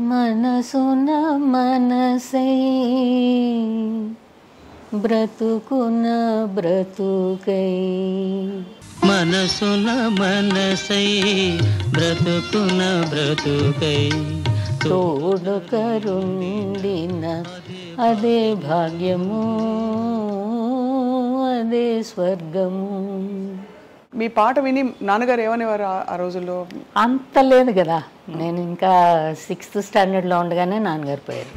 మనసున మనసై బ్రతుకున బ్రతుకై మనసున మనసై బ్రతుకున బ్రతుకై తోడు కరుండిన అదే భాగ్యము అదే స్వర్గము. మీ పాట విని నాన్నగారు ఏమనేవారు ఆ రోజుల్లో? అంత లేదు కదా, నేను ఇంకా 6th స్టాండర్డ్లో ఉండగానే నాన్నగారు పోయారు.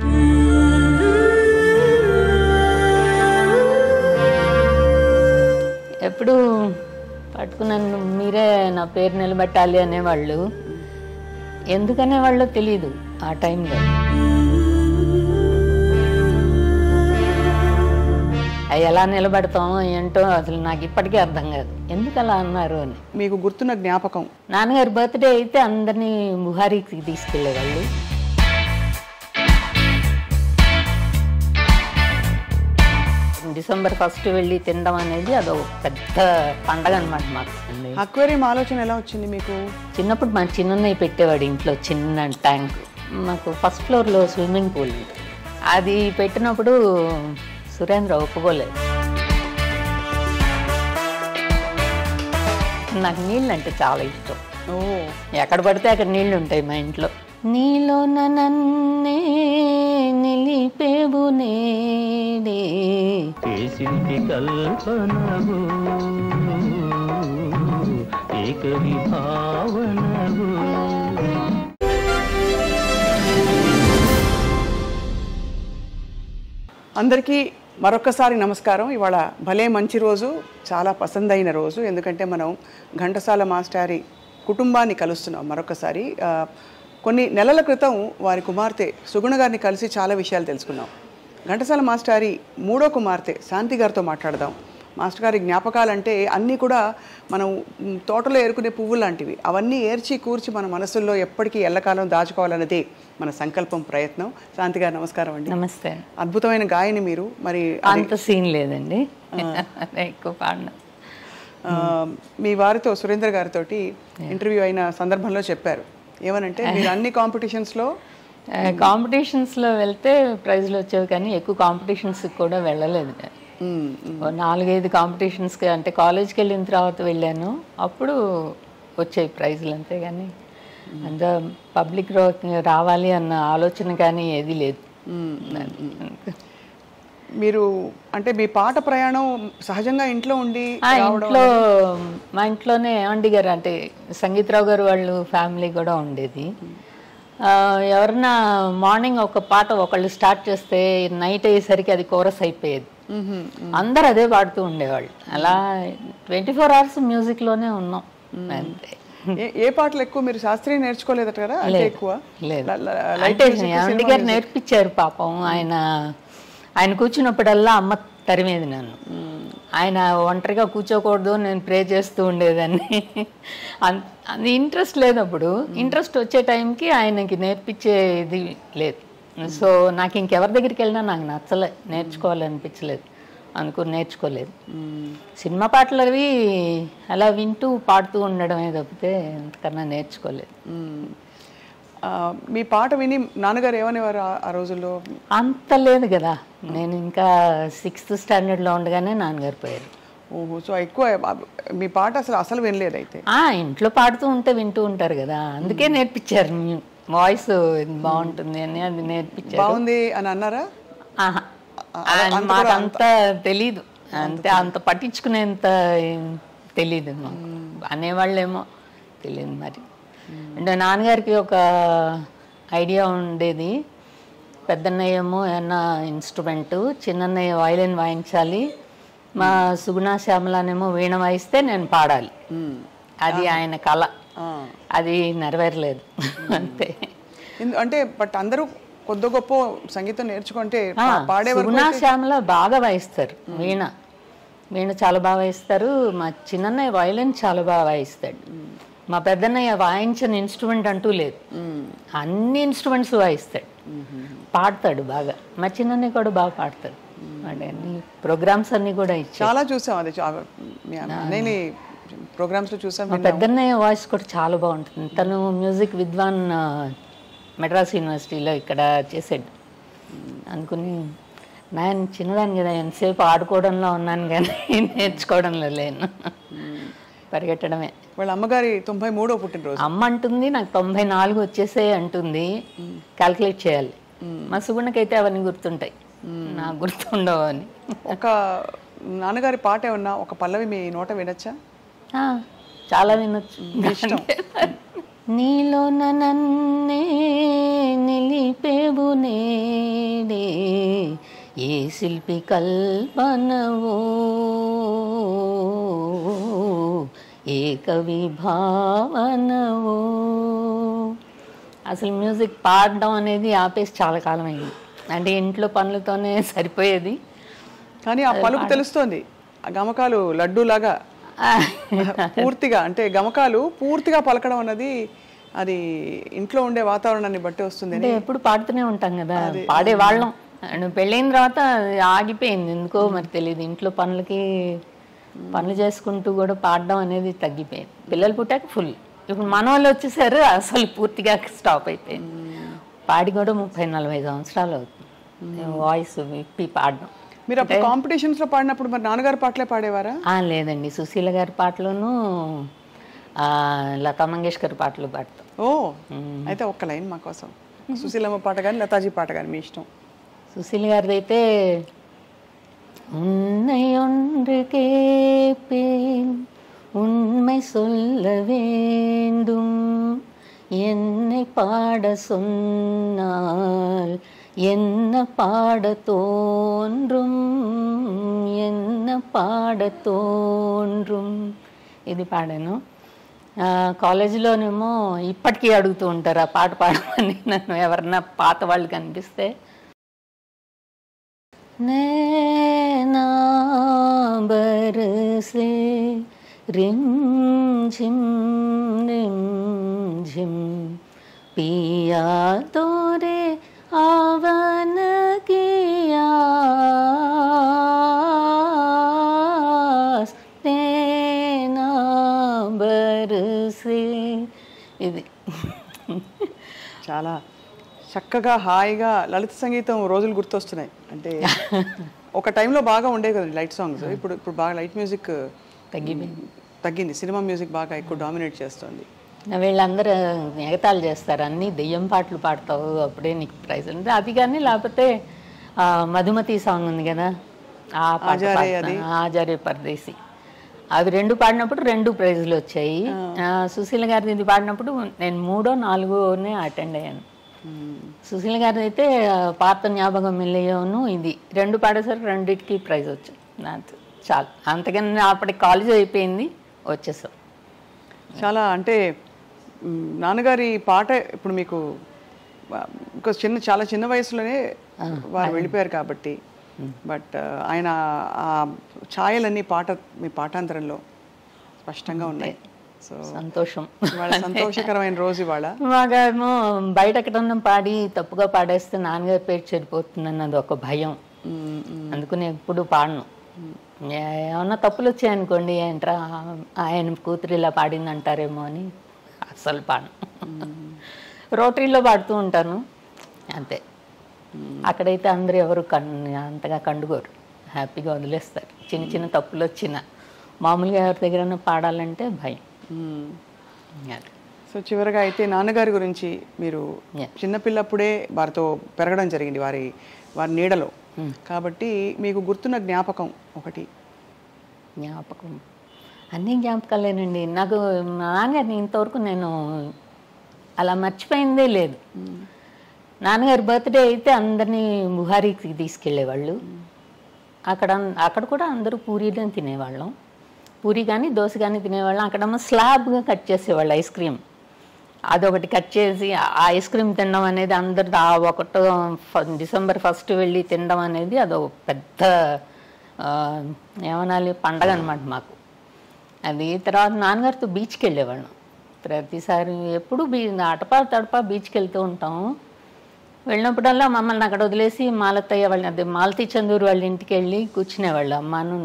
ఎప్పుడు పట్టుకున్నాను, మీరే నా పేరు నిలబెట్టాలి అనేవాళ్ళు. ఎందుకనేవాళ్ళో తెలీదు ఆ టైంలో. అవి ఎలా నిలబెడతామో ఏంటో అసలు నాకు ఇప్పటికీ అర్థం కాదు, ఎందుకు అలా అన్నారు అని. మీకు గుర్తున్న జ్ఞాపకం? నాన్నగారి బర్త్డే అయితే అందరినీ బుహారీకి తీసుకెళ్ళేవాళ్ళు. December 1st వెళ్ళి తినడం అనేది అదో పెద్ద పండగ అనమాట మాకు. అక్వేరియం ఆలోచన ఎలా వచ్చింది మీకు? చిన్నప్పుడు మా చిన్నయ్య పెట్టేవాడు ఇంట్లో చిన్న ట్యాంక్. మాకు ఫస్ట్ ఫ్లోర్లో స్విమ్మింగ్ పూల్, అది పెట్టినప్పుడు సురేంద్ర ఒప్పుకోలేదు. నాకు నీళ్ళు అంటే చాలా ఇష్టం. ఎక్కడ పడితే అక్కడ నీళ్లు ఉంటాయి మా ఇంట్లో. నీలో నన్నే నిలిపేవు నేడే చేసింది కల్పనవు ఏకవి భావనవు. అందరికీ మరొక్కసారి నమస్కారం. ఇవాళ భలే మంచి రోజు, చాలా పసందైన రోజు. ఎందుకంటే మనం ఘంటసాల మాస్టారి కుటుంబాన్ని కలుస్తున్నాం మరొకసారి. కొన్ని నెలల క్రితం వారి కుమార్తె సుగుణ గారిని కలిసి చాలా విషయాలు తెలుసుకున్నాం. ఘంటసాల మాస్టారి 3వ కుమార్తె శాంతి గారితో మాట్లాడదాం. మాస్టర్ గారి జ్ఞాపకాలంటే అన్నీ కూడా మనం తోటలో ఏరుకునే పువ్వు లాంటివి. అవన్నీ ఏర్చి కూర్చి మన మనసుల్లో ఎప్పటికీ ఎల్లకాలం దాచుకోవాలన్నదే మన సంకల్పం, ప్రయత్నం. శాంతి గారు నమస్కారం అండి. నమస్తే. అద్భుతమైన గాయని మీరు. మరి అంత సీన్ లేదండి, ఎక్కువ పాడిన. మీ వారితో సురేంద్ర గారితో ఇంటర్వ్యూ అయిన సందర్భంలో చెప్పారు ఏమనంటే, మీరు అన్ని కాంపిటీషన్స్లో వెళ్తే ప్రైజ్లు వచ్చేవి, కానీ ఎక్కువ కాంపిటీషన్స్కి కూడా వెళ్ళలేదు. 4-5 కాంపిటీషన్స్కి, అంటే కాలేజ్కి వెళ్ళిన తర్వాత వెళ్ళాను, అప్పుడు వచ్చాయి ప్రైజులు అంతే. కానీ అంత పబ్లిక్ రావాలి అన్న ఆలోచన కానీ ఏది లేదు. మీరు అంటే మీ పాట ప్రయాణం సహజంగా ఇంట్లో ఉండి ఇంట్లో, మా ఇంట్లోనే ఏమండి గారు అంటే సంగీతరావు గారు వాళ్ళు ఫ్యామిలీ కూడా ఉండేది. ఎవరన్నా మార్నింగ్ ఒక పాట ఒకళ్ళు స్టార్ట్ చేస్తే నైట్ అయ్యేసరికి అది కోరస్ అయిపోయేది. అందరు అదే పాడుతూ ఉండేవాళ్ళు. అలా 24 hours మ్యూజిక్లోనే ఉన్నాం అంతే. ఏ పాటలు ఎక్కువ? మీరు శాస్త్రీయ నేర్చుకోలేదట కదా? ఎక్కువ లేదు, అంటే ఏమండి గారు నేర్పించారు పాపం. ఆయన కూర్చున్నప్పుడల్లా అమ్మ తరిమేది నన్ను. ఆయన ఒంటరిగా కూర్చోకూడదు, నేను ప్రే చేస్తూ ఉండేదాన్ని. అది ఇంట్రెస్ట్ లేదు అప్పుడు. ఇంట్రెస్ట్ వచ్చే టైంకి ఆయనకి నేర్పించేది లేదు. సో నాకు ఇంకెవరి దగ్గరికి వెళ్ళినా నాకు నచ్చలే, నేర్చుకోవాలనిపించలేదు, నేర్చుకోలేదు. సినిమా పాటలు అవి అలా వింటూ పాడుతూ ఉండడమే తప్పితే అంతకన్నా నేర్చుకోలేదు. మీ పాట విని నాన్నగారు ఏమనేవారు ఆ రోజుల్లో? అంత లేదు కదా, నేను ఇంకా 6th స్టాండర్డ్లో ఉండగానే నాన్నగారు పోయారు. ఓహో, సో ఎక్కువ మీ పాట అసలు వినలేదు అయితే? ఇంట్లో పాడుతూ ఉంటే వింటూ ఉంటారు కదా, అందుకే నేర్పించారు. వాయిస్ బాగుంటుంది అని అది నేర్పించారు. బాగుంది అని అన్నారా? మాకంత తెలీదు, అంతే, అంత పట్టించుకునేంత తెలీదు మాకు. అనేవాళ్ళేమో తెలియదు మరి. అంటే నాన్నగారికి ఒక ఐడియా ఉండేది, పెద్దన్నయ్య ఏమో ఏమన్నా ఇన్స్ట్రుమెంటు, చిన్నన్నయ్య వయలిన్ వాయించాలి, మా సుగుణ శ్యామలానేమో వీణ వాయిస్తే నేను పాడాలి. అది ఆయన కళ. అది నెరవేరలేదు అంతే. అంటే బట్ అందరూ కొద్ది గొప్ప సంగీతం నేర్చుకుంటే సుగుణ శ్యామల బాగా వాయిస్తారు వీణ. వీణ చాలా బాగా వాయిస్తారు. మా చిన్నన్నయ్య వయలిన్ చాలా బాగా వాయిస్తాడు. మా పెద్దన్నయ్య వాయించిన ఇన్స్ట్రుమెంట్ అంటూ లేదు, అన్ని ఇన్స్ట్రుమెంట్స్ వాయిస్తాడు, పాడతాడు బాగా. మా చిన్నన్నయ్య కూడా బాగా పాడతాడు. అన్ని ప్రోగ్రామ్స్ అన్ని కూడా ఇచ్చాడు. చాలా చూసాం, అది నేను ప్రోగ్రామ్స్లో చూసాం. మా పెద్దన్నయ్య వాయిస్ కూడా చాలా బాగుంటుంది. తను మ్యూజిక్ విద్వాన్ మెడ్రాస్ యూనివర్సిటీలో ఇక్కడ చేసాడు. అనుకుని నేను చిన్నదాన్ని కదా, ఎంతసేపు ఆడుకోవడంలో ఉన్నాను కానీ నేర్చుకోవడంలో లేను, పరిగెట్టడమే. వాళ్ళ అమ్మగారి 93వ పుట్టినరోజు. అమ్మ అంటుంది నాకు 94 వచ్చేసే అంటుంది, క్యాల్కులేట్ చేయాలి. మా సుగుణకైతే అవన్నీ గుర్తుంటాయి, నాకు గుర్తుండవు అని. ఒక నాన్నగారి పాట ఏమన్నా ఒక పల్లవి మీ నోట వినొచ్చా? చాలా వినొచ్చు. నీలో నన్నే నిలిపేవు నేడే, ఏ శిల్పి కల్పనవో, ఏ కవి భావనవో. అసలు మ్యూజిక్ పాడడం అనేది ఆపేసి చాలా కాలం అయింది. అంటే ఇంట్లో పనులతోనే సరిపోయేది. కానీ ఆ పలుకు తెలుస్తోంది, ఆ గమకాలు లడ్డూలాగా పూర్తిగా, అంటే గమకాలు పూర్తిగా పలకడం అన్నది అది ఇంట్లో ఉండే వాతావరణాన్ని బట్టి వస్తుంది. అంటే ఎప్పుడు పాడుతూనే ఉంటాం కదా, పాడేవాళ్ళం. పెళ్ళైన తర్వాత ఆగిపోయింది ఎందుకో మరి తెలియదు. ఇంట్లో పనులు చేసుకుంటూ కూడా పాడడం అనేది తగ్గిపోయింది. పిల్లలు పుట్టాక ఫుల్. ఇప్పుడు మన వాళ్ళు వచ్చేసారు, అసలు పూర్తిగా స్టాప్ అయిపోయింది. పాడి కూడా 30-40 సంవత్సరాలు అవుతుంది వాయిస్ విప్పి పాడడం. మీరు అప్పుడు కాంపిటీషన్స్లో పాడినప్పుడు మరి నాన్నగారి పాటలే పాడేవారా? లేదండి, సుశీల గారి పాటలోనూ లతా మంగేష్కర్ పాటలు పాడతాం. ఓ, అయితే ఒక్క లైన్ మా కోసం. సుశీలమ్మ పాట కానీ లతాజీ పాట కానీ మీ ఇష్టం. సుశీల గారిది అయితే உன்னை ஒன்று கேட்பேன் உண்மை சொல்ல வேண்டும் என்னை பாட சொன்னால் என்ன பாட தோன்றும் என்ன పాడ తోండ్రుం. ఇది పాడాను. కాలేజీలోనేమో ఇప్పటికీ అడుగుతూ ఉంటారు ఆ పాట పాడమని నన్ను, ఎవరన్నా పాత వాళ్ళు కనిపిస్తే. नैना बरसे रिमझिम रिमझिम पिया तोरे आवन किया नैना बरसे. ఇది చాలా చక్కగా హాయిగా లలిత సంగీతం రోజులు గుర్తొస్తున్నాయి. అంటే ఒక టైంలో బాగా ఉండేవి కదండి లైట్ సాంగ్స్. ఇప్పుడు బాగా లైట్ మ్యూజిక్ తగ్గింది. సినిమా మ్యూజిక్ బాగా ఎక్కువ డామినేట్ చేస్తుంది. వీళ్ళందరూ ఎగతాళి చేస్తారు, అన్నీ దెయ్యం పాటలు పాడతావు అప్పుడే నీకు ప్రైజ్ ఉంది అది. కానీ లేకపోతే మధుమతి సాంగ్ ఉంది కదా, ఆ పాట ఆచార్య పరదేశి, అవి 2 పాడినప్పుడు 2 ప్రైజులు వచ్చాయి. సుశీల గారిది ఇది పాడినప్పుడు నేను 3ో 4ఓనే అటెండ్ అయ్యాను. సుశీల గారిది అయితే పాత జ్ఞాపకం మిల్లయోను ఇది 2 పాడేసరికి 2టికి ప్రైజ్ వచ్చింది. నాకు చాలు, అంతకన్నా అప్పటికి కాలేజ్ అయిపోయింది, వచ్చేసాం. చాలా అంటే నాన్నగారి పాట ఇప్పుడు మీకు చాలా చిన్న వయసులోనే వారు వెళ్ళిపోయారు కాబట్టి, బట్ ఆయన ఆ ఛాయలన్నీ మీ పాఠాంతరంలో స్పష్టంగా ఉన్నాయి. సో సంతోషం, వాళ్ళ సంతోషకరమైన రోజు ఇవాళ. మాకేమో బయట ఎక్కడన్నా పాడి తప్పుగా పాడేస్తే నాన్నగారి పేరు చెడిపోతుందని అది ఒక భయం, అందుకని ఎప్పుడు పాడను. ఏమన్నా తప్పులు వచ్చాయనుకోండి, ఏంట్రా ఆయన కూతురు ఇలా పాడింది అంటారేమో అని అస్సలు పాడను. రోటరీలో పాడుతూ ఉంటాను అంతే. అక్కడైతే అందరూ ఎవరు అంతగా కండుకోరు, హ్యాపీగా వదిలేస్తారు. చిన్న చిన్న తప్పులు వచ్చిన మామూలుగా ఎవరి దగ్గర పాడాలంటే భయం. సో చివరిగా అయితే నాన్నగారి గురించి, మీరు చిన్నపిల్లప్పుడే వారితో పెరగడం జరిగింది, వారి నీడలో, కాబట్టి మీకు గుర్తున్న జ్ఞాపకం ఒకటి? జ్ఞాపకం అన్నీ జ్ఞాపకాలేనండి. నాకు నాన్నగారిని ఇంతవరకు నేను అలా మర్చిపోయిందే లేదు. నాన్నగారి బర్త్డే అయితే అందరినీ బుహారీకి తీసుకెళ్ళేవాళ్ళు. అక్కడ కూడా అందరూ పూరీలో తినేవాళ్ళం. పూరి కానీ దోశ కానీ తినేవాళ్ళం. అక్కడేమో స్లాబ్గా కట్ చేసేవాళ్ళు ఐస్ క్రీమ్. అదొకటి కట్ చేసి ఆ ఐస్ క్రీమ్ తినడం అనేది అందరు డిసెంబర్ 1 వెళ్ళి తినడం అనేది అదొక పెద్ద ఏమనాలి పండగ అనమాట మాకు. అది తర్వాత నాన్నగారితో బీచ్కి వెళ్ళేవాళ్ళం ప్రతిసారి. ఎప్పుడు తడపా బీచ్కి వెళ్తూ ఉంటాము. వెళ్ళినప్పుడల్లా మమ్మల్ని అక్కడ వదిలేసి మాలతయ్య వాళ్ళని, అదే మాలతీ చందూరు వాళ్ళ ఇంటికి వెళ్ళి కూర్చునేవాళ్ళు అమ్మను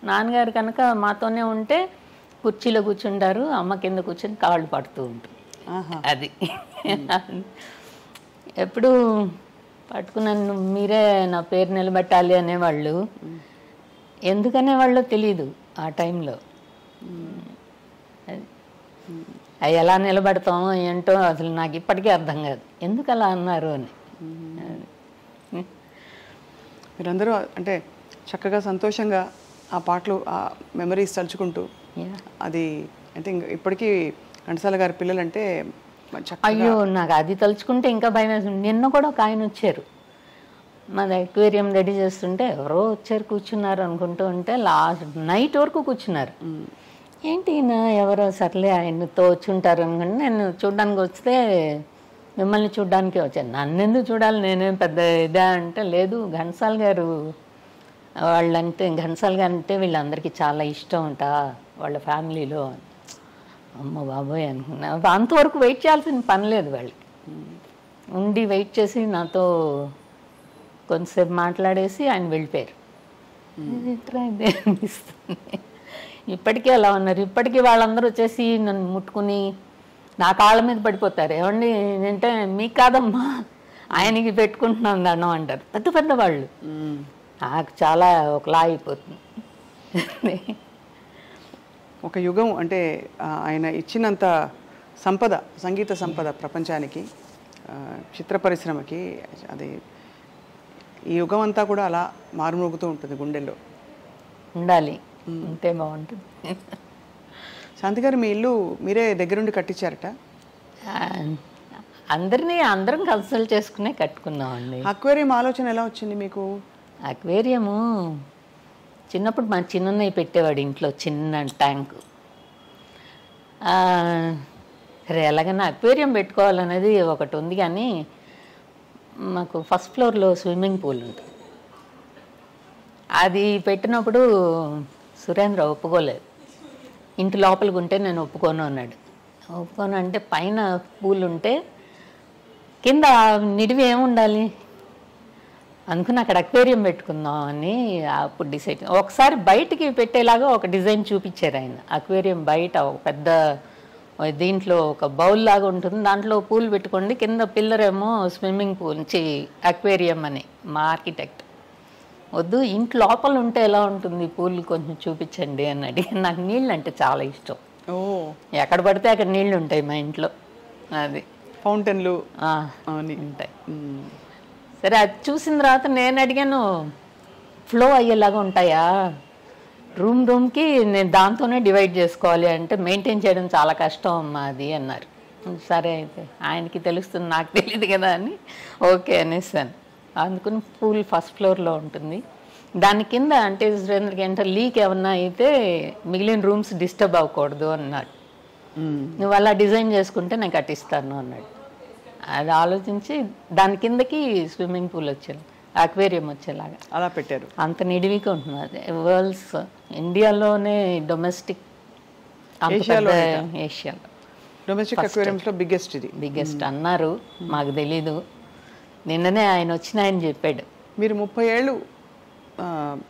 నాన్నగారు కనుక మాతోనే ఉంటే కుర్చీలో కూర్చుంటారు, అమ్మ కింద కూర్చొని కాళ్ళు పడుతూ ఉంటుంది. అది ఎప్పుడు పట్టుకున్నాను మీరే నా పేరు నిలబెట్టాలి అనేవాళ్ళు. ఎందుకనేవాళ్ళో తెలీదు ఆ టైంలో. అవి ఎలా నిలబెడతామో ఏంటో అసలు నాకు ఇప్పటికీ అర్థం కాదు, ఎందుకు అలా అన్నారు అని. మీరందరూ అంటే చక్కగా సంతోషంగా ఆ పాటలు, ఆ మెమరీస్ తలుచుకుంటూ, అది అంటే ఇప్పటికీ ఘంటసాల గారి పిల్లలంటే అయ్యో నాకు అది తలుచుకుంటే ఇంకా భయం వేస్తుంది. నిన్న కూడా ఒక ఆయన వచ్చారు, మాది అక్వేరియం రెడీ చేస్తుంటే ఎవరో వచ్చారు కూర్చున్నారు అనుకుంటూ ఉంటే లాస్ట్ నైట్ వరకు కూర్చున్నారు. ఏంటి నా ఎవరో సర్లే ఆయనతో వచ్చి ఉంటారు అనుకుంటే నేను చూడ్డానికి వస్తే మిమ్మల్ని చూడ్డానికే వచ్చాను. నన్ను ఎందుకు చూడాలి, నేనేం పెద్ద ఇదా అంటే లేదు ఘంటసాల గారు వాళ్ళంటే, ఘంటసాల గారు అంటే వీళ్ళందరికీ చాలా ఇష్టం అంట వాళ్ళ ఫ్యామిలీలో. అమ్మ బాబోయ్ అనుకున్నా. అంతవరకు వెయిట్ చేయాల్సిన పని లేదు వాళ్ళు. ఉండి వెయిట్ చేసి నాతో కొంతసేపు మాట్లాడేసి ఆయన వెళ్ళిపోయారు. ఇదే అనిపిస్తుంది. ఇప్పటికీ అలా ఉన్నారు. ఇప్పటికీ వాళ్ళందరూ వచ్చేసి నన్ను ముట్టుకుని నా కాళ్ళ మీద పడిపోతారు. ఏమండి అంటే మీకు కాదమ్మా ఆయనకి పెట్టుకుంటున్నాను దండం అంటారు పెద్ద పెద్ద వాళ్ళు. నాకు చాలా ఒకలా అయిపోతుంది. ఒక యుగం అంటే ఆయన ఇచ్చినంత సంపద, సంగీత సంపద ప్రపంచానికి, చిత్ర పరిశ్రమకి, అది ఈ యుగం అంతా కూడా అలా మారుమోగుతూ ఉంటుంది గుండెల్లో. ఉండాలి, ఉంటే బాగుంటుంది. శాంతి గారు మీ ఇల్లు మీరే దగ్గరుండి కట్టించారట? అందరం కన్సల్ట్ చేసుకునే కట్టుకున్నామండి. అక్వేరియం ఆలోచన ఎలా వచ్చింది మీకు? అక్వేరియము చిన్నప్పుడు మా చిన్నయ్య పెట్టేవాడు ఇంట్లో చిన్న ట్యాంకు. సరే ఎలాగైనా అక్వేరియం పెట్టుకోవాలనేది ఒకటి ఉంది, కానీ మాకు ఫస్ట్ ఫ్లోర్లో స్విమ్మింగ్ పూల్ ఉంటుంది. అది పెట్టినప్పుడు సురేంద్ర ఒప్పుకోలేదు. ఇంటి లోపలికి ఉంటే నేను ఒప్పుకోను అన్నాడు. ఒప్పుకోను అంటే పైన పూల్ ఉంటే కింద నిడివి ఏముండాలి అనుకుని అక్కడ అక్వేరియం పెట్టుకుందాం అని అప్పుడు డిసైడ్. ఒకసారి బయటికి పెట్టేలాగా ఒక డిజైన్ చూపించారు ఆయన. అక్వేరియం బయట ఒక పెద్ద దీంట్లో ఒక బౌల్ లాగా ఉంటుంది, దాంట్లో పూల్ పెట్టుకోండి, కింద పిల్లర్ ఏమో స్విమ్మింగ్ పూల్ అక్వేరియం అని. మా ఆర్కిటెక్ట్ వద్దు ఇంటి లోపల ఉంటే ఎలా ఉంటుంది పూల్ కొంచెం చూపించండి అని అడిగి. నాకు నీళ్ళు అంటే చాలా ఇష్టం. ఎక్కడ పడితే అక్కడ నీళ్ళు ఉంటాయి మా ఇంట్లో. అది ఫౌంటైన్లు ఉంటాయి. సరే అది చూసిన తర్వాత నేను అడిగాను ఫ్లో అయ్యేలాగా ఉంటాయా, రూమ్కి నేను దాంతోనే డివైడ్ చేసుకోవాలి అంటే మెయింటైన్ చేయడం చాలా కష్టం అమ్మా అది అన్నారు. సరే అయితే ఆయనకి తెలుస్తుంది నాకు తెలియదు కదా అని ఓకే అనేసాను. అందుకని పూల్ ఫస్ట్ ఫ్లోర్లో ఉంటుంది. దాని కింద అంటే సురేంద్రకి అంటే లీక్ ఏమన్నా అయితే మిగిలిన రూమ్స్ డిస్టర్బ్ అవ్వకూడదు అన్నాడు. నువ్వు అలా డిజైన్ చేసుకుంటే నేను కట్టిస్తాను అన్నాడు. అది ఆలోచించి దాని కిందకి స్విమ్మింగ్ పూల్ వచ్చేది, అక్వేరియం వచ్చేలాగా అలా పెట్టారు. అంత నిడివిగా ఉంటుంది. అది వరల్డ్స్ ఇండియాలోనే డొమెస్టిక్, ఏషియాలో డొమెస్టిక్ అక్వేరియంస్లో బిగ్గెస్ట్. ఇది బిగ్గెస్ట్ అన్నారు, మాకు తెలీదు. నిన్ననే ఆయన వచ్చిన ఆయన చెప్పాడు. మీరు 30 ఏళ్ళు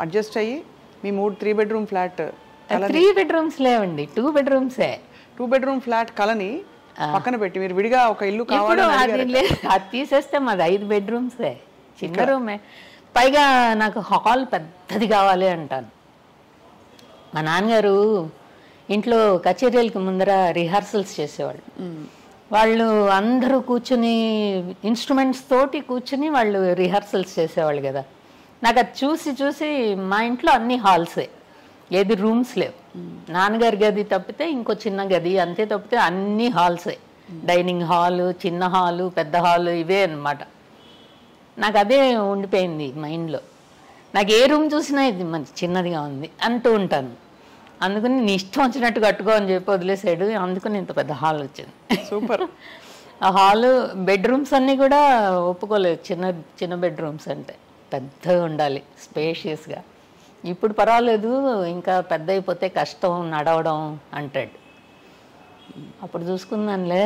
అడ్జస్ట్ అయ్యి మీ 3 బెడ్రూమ్ ఫ్లాట్, 3 బెడ్రూమ్స్ లేవండి, 2 బెడ్రూమ్సే. 2 బెడ్రూమ్ ఫ్లాట్ కలని పక్కన పెట్టి మీరు విడిగా ఒక ఇల్లు కావాలి అది తీసేస్తే మాది 5 బెడ్రూమ్సే, చిన్న రూమే. పైగా నాకు హాల్ పెద్దది కావాలి అంటాను. మా నాన్నగారు ఇంట్లో కచేరీలకి ముందర రిహార్సల్స్ చేసేవాళ్ళు. వాళ్ళు అందరూ కూర్చుని ఇన్స్ట్రుమెంట్స్ తోటి కూర్చుని వాళ్ళు రిహార్సల్స్ చేసేవాళ్ళు కదా. నాకు అది చూసి చూసి మా ఇంట్లో అన్ని హాల్సే, ఏది రూమ్స్ లేవు. నాన్నగారి గది తప్పితే ఇంకో చిన్న గది అంతే, తప్పితే అన్ని హాల్సే. డైనింగ్ హాలు, చిన్న హాలు, పెద్ద హాలు ఇవే అన్నమాట. నాకు అదే ఉండిపోయింది మైండ్లో. నాకు ఏ రూమ్ చూసినా ఇది మంచి చిన్నదిగా ఉంది అంటూ ఉంటాను. అందుకని నీ ఇష్టం వచ్చినట్టు కట్టుకో అని చెప్పి వదిలేసాడు. అందుకని ఇంత పెద్ద హాల్ వచ్చింది. సూపర్. ఆ హాలు బెడ్రూమ్స్ అన్నీ కూడా ఒప్పుకోలేదు, చిన్న చిన్న బెడ్రూమ్స్ అంటే పెద్దగా ఉండాలి, స్పేషియస్గా. ఇప్పుడు పర్వాలేదు, ఇంకా పెద్ద అయిపోతే కష్టం నడవడం అంటాడు. అప్పుడు చూసుకుందానులే,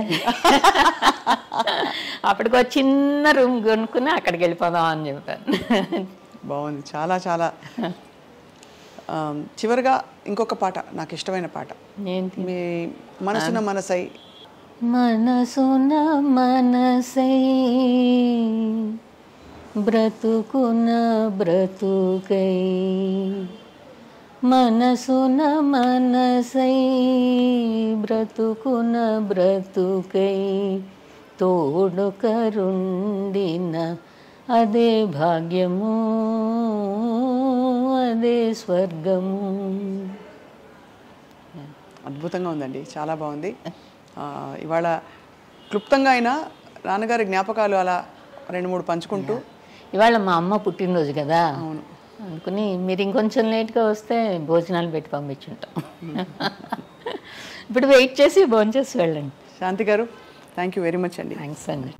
అప్పటికి ఒక చిన్న రూమ్ కొనుక్కుని అక్కడికి వెళ్ళిపోదాం అని చెప్పాను. బాగుంది, చాలా చాలా. చివరిగా ఇంకొక పాట, నాకు ఇష్టమైన పాట. ఏంటి? మీ మనసున మనసై మనసున మనసై బ్రతుకున బ్రతుకై మనసున మనసై బ్రతుకున బ్రతుకై తోడు కరుండిన అదే భాగ్యము అదే స్వర్గము. అద్భుతంగా ఉందండి, చాలా బాగుంది. ఇవాళ క్లుప్తంగా అయినా నాన్నగారి జ్ఞాపకాలు అలా 2-3 పంచుకుంటూ. ఇవాళ మా అమ్మ పుట్టినరోజు కదా, అవును, అనుకుని మీరు ఇంకొంచెం లేట్గా వస్తే భోజనాలు పెట్టి పంపించుంటాం. ఇప్పుడు వెయిట్ చేసి భోజనం చేసి వెళ్ళండి. శాంతి గారు, థ్యాంక్ యూ వెరీ మచ్ అండి. థ్యాంక్స్ అండి.